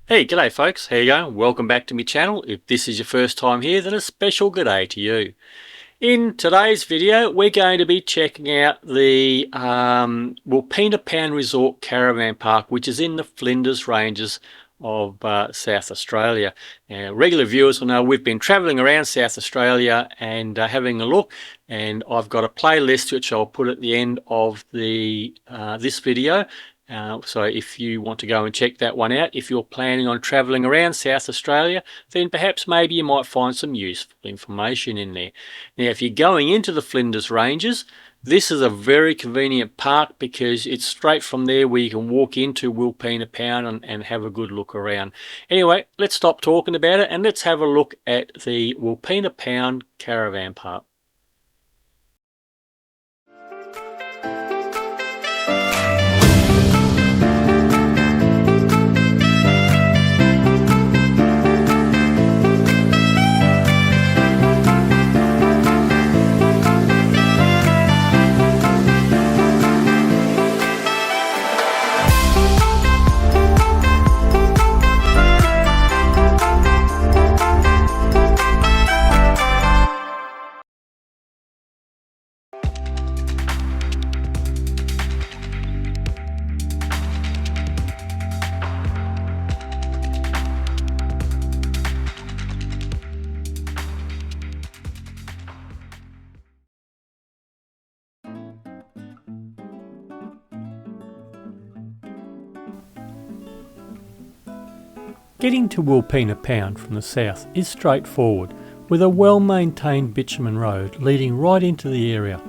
Hey, g'day folks, how you going? Welcome back to my channel. If this is your first time here, then a special g'day to you. In today's video, we're going to be checking out the Wilpena Pound Caravan Park, which is in the Flinders Ranges of South Australia. Now, regular viewers will know we've been travelling around South Australia and having a look, and I've got a playlist which I'll put at the end of the this video. So if you want to go and check that one out, if you're planning on travelling around South Australia, then perhaps maybe you might find some useful information in there. Now, if you're going into the Flinders Ranges, this is a very convenient park because it's straight from there where you can walk into Wilpena Pound and have a good look around. Anyway, let's stop talking about it and let's have a look at the Wilpena Pound Caravan Park. Getting to Wilpena Pound from the south is straightforward, with a well-maintained bitumen road leading right into the area.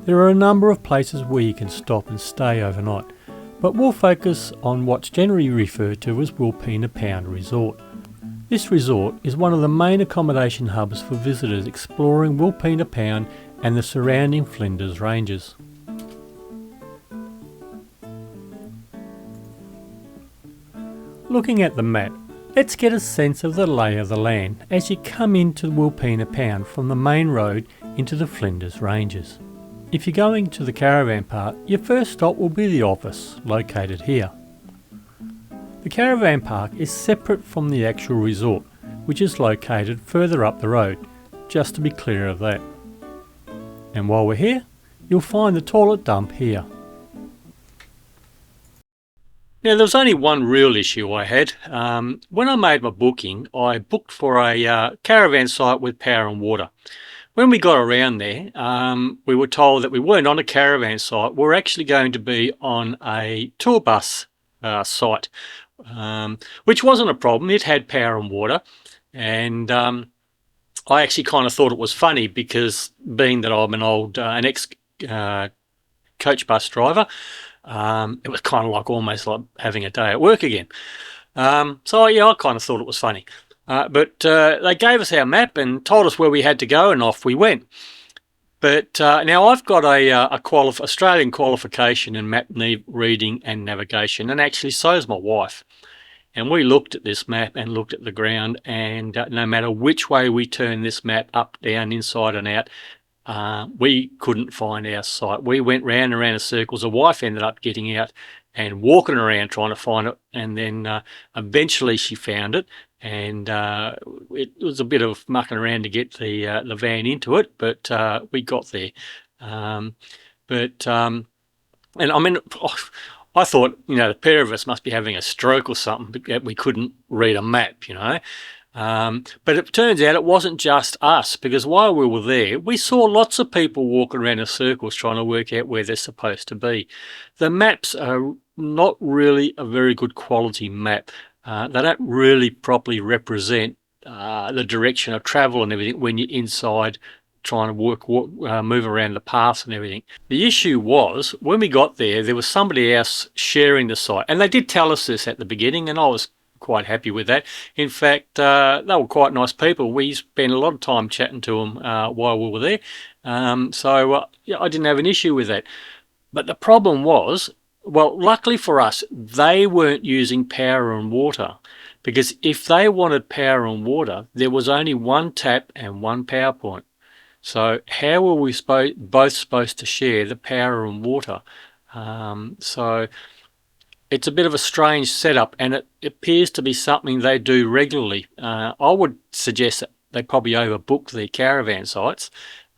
There are a number of places where you can stop and stay overnight, but we'll focus on what's generally referred to as Wilpena Pound Resort. This resort is one of the main accommodation hubs for visitors exploring Wilpena Pound and the surrounding Flinders Ranges. Looking at the map, let's get a sense of the lay of the land as you come into Wilpena Pound from the main road into the Flinders Ranges. If you're going to the caravan park, your first stop will be the office, located here. The caravan park is separate from the actual resort, which is located further up the road, just to be clear of that. And while we're here, you'll find the toilet dump here. Now, there was only one real issue I had. When I made my booking, I booked for a caravan site with power and water. When we got around there, we were told that we weren't on a caravan site. We're actually going to be on a tour bus site, which wasn't a problem. It had power and water. And I actually kind of thought it was funny because being that I'm an ex coach bus driver, it was kind of like almost like having a day at work again. So yeah, I kind of thought it was funny. But they gave us our map and told us where we had to go, and off we went. But now I've got a Australian qualification in map reading and navigation, and actually so does my wife. And we looked at this map and looked at the ground, and no matter which way we turned this map, up, down, inside and out, we couldn't find our site. We went round and round in circles. The wife ended up getting out and walking around trying to find it, and then eventually she found it. And it was a bit of mucking around to get the van into it, but we got there. And I mean, I thought, the pair of us must be having a stroke or something, but we couldn't read a map, But it turns out it wasn't just us, because while we were there, we saw lots of people walking around in circles trying to work out where they're supposed to be. The maps are not really a very good quality map. They don't really properly represent the direction of travel and everything when you're inside trying to move around the paths and everything. The issue was, when we got there, there was somebody else sharing the site, and they did tell us this at the beginning, and I was quite happy with that. In fact, they were quite nice people. We spent a lot of time chatting to them while we were there, so yeah, I didn't have an issue with that. But the problem was, well, luckily for us, they weren't using power and water, because if they wanted power and water, there was only one tap and one power point. So how were we both supposed to share the power and water? So It's a bit of a strange setup, and it appears to be something they do regularly. I would suggest that they probably overbooked their caravan sites,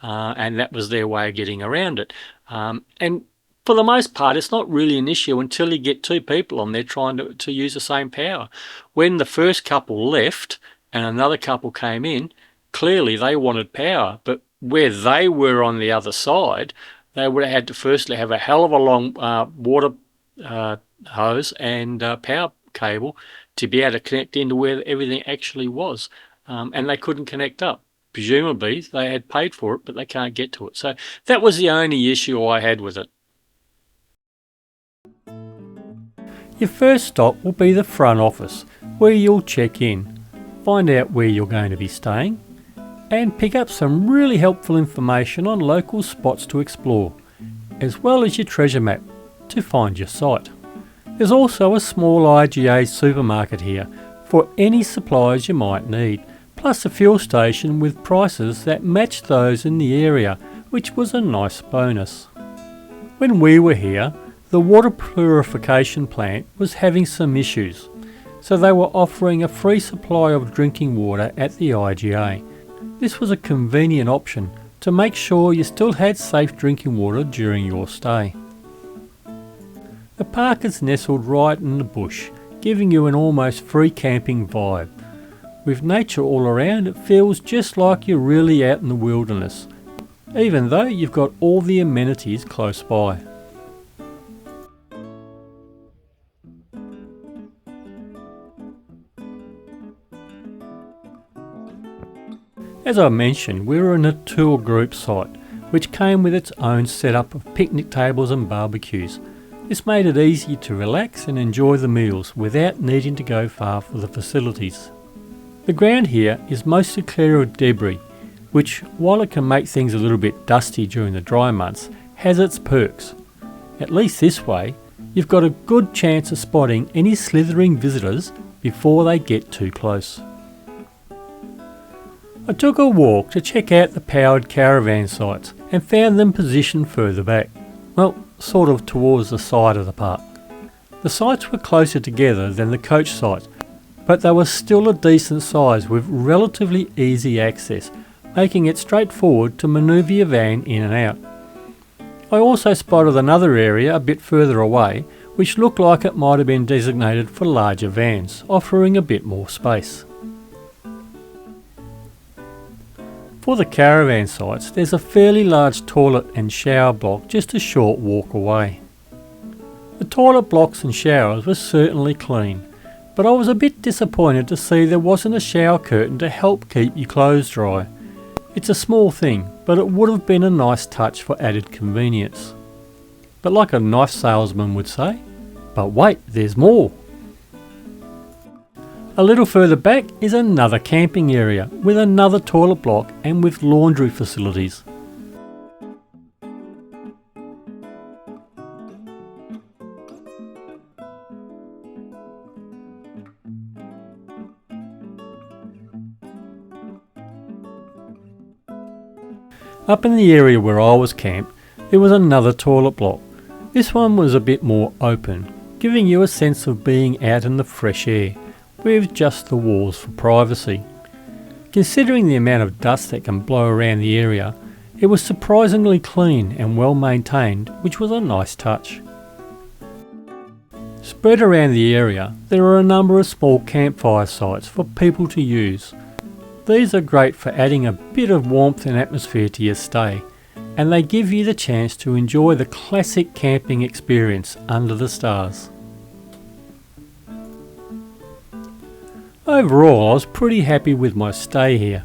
and that was their way of getting around it. And for the most part, it's not really an issue until you get two people on there trying to use the same power. When the first couple left and another couple came in, clearly they wanted power, but where they were on the other side, they would have had to firstly have a hell of a long water hose and power cable to be able to connect into where everything actually was, and they couldn't connect up. Presumably they had paid for it, but they can't get to it. So that was the only issue I had with it. Your first stop will be the front office, where you'll check in, find out where you're going to be staying, and pick up some really helpful information on local spots to explore, as well as your treasure map to find your site. There's also a small IGA supermarket here for any supplies you might need, plus a fuel station with prices that match those in the area, which was a nice bonus. When we were here, the water purification plant was having some issues, so they were offering a free supply of drinking water at the IGA. This was a convenient option to make sure you still had safe drinking water during your stay. The park is nestled right in the bush, giving you an almost free camping vibe. With nature all around, it feels just like you're really out in the wilderness, even though you've got all the amenities close by. As I mentioned, we were in a tour group site, which came with its own setup of picnic tables and barbecues. This made it easy to relax and enjoy the meals without needing to go far for the facilities. The ground here is mostly clear of debris, which, while it can make things a little bit dusty during the dry months, has its perks. At least this way, you've got a good chance of spotting any slithering visitors before they get too close. I took a walk to check out the powered caravan sites and found them positioned further back, well, sort of towards the side of the park. The sites were closer together than the coach sites, but they were still a decent size with relatively easy access, making it straightforward to manoeuvre your van in and out. I also spotted another area a bit further away which looked like it might have been designated for larger vans, offering a bit more space. For the caravan sites, there's a fairly large toilet and shower block just a short walk away. The toilet blocks and showers were certainly clean, but I was a bit disappointed to see there wasn't a shower curtain to help keep your clothes dry. It's a small thing, but it would have been a nice touch for added convenience. But like a knife salesman would say, but wait, there's more. A little further back is another camping area with another toilet block and with laundry facilities. Up in the area where I was camped, there was another toilet block. This one was a bit more open, giving you a sense of being out in the fresh air, with just the walls for privacy. Considering the amount of dust that can blow around the area, it was surprisingly clean and well maintained, which was a nice touch. Spread around the area, there are a number of small campfire sites for people to use. These are great for adding a bit of warmth and atmosphere to your stay, and they give you the chance to enjoy the classic camping experience under the stars. Overall, I was pretty happy with my stay here,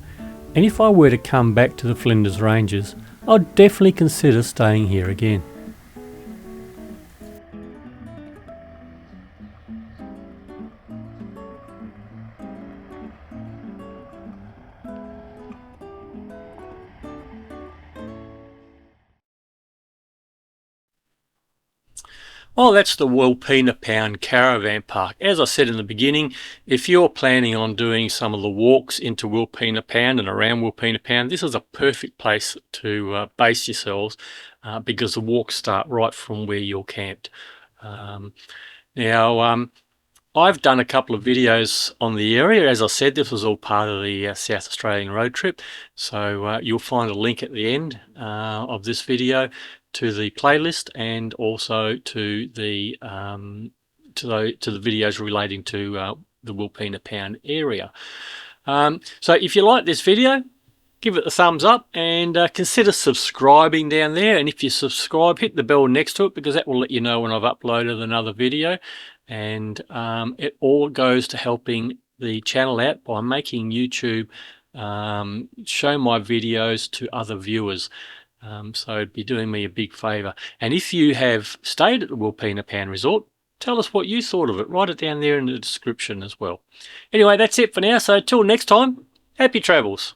and if I were to come back to the Flinders Ranges, I'd definitely consider staying here again. Well, that's the Wilpena Pound Caravan Park. As I said in the beginning, if you're planning on doing some of the walks into Wilpena Pound and around Wilpena Pound, this is a perfect place to base yourselves because the walks start right from where you're camped. Now, I've done a couple of videos on the area. As I said, this was all part of the South Australian road trip. So you'll find a link at the end of this video to the playlist, and also to the videos relating to the Wilpena Pound area. So if you like this video, give it a thumbs up, and consider subscribing down there. And if you subscribe, hit the bell next to it, because that will let you know when I've uploaded another video. And it all goes to helping the channel out by making YouTube show my videos to other viewers. So it'd be doing me a big favour. And if you have stayed at the Wilpena Pound Resort, tell us what you thought of it. Write it down there in the description as well. Anyway, that's it for now. So till next time, happy travels.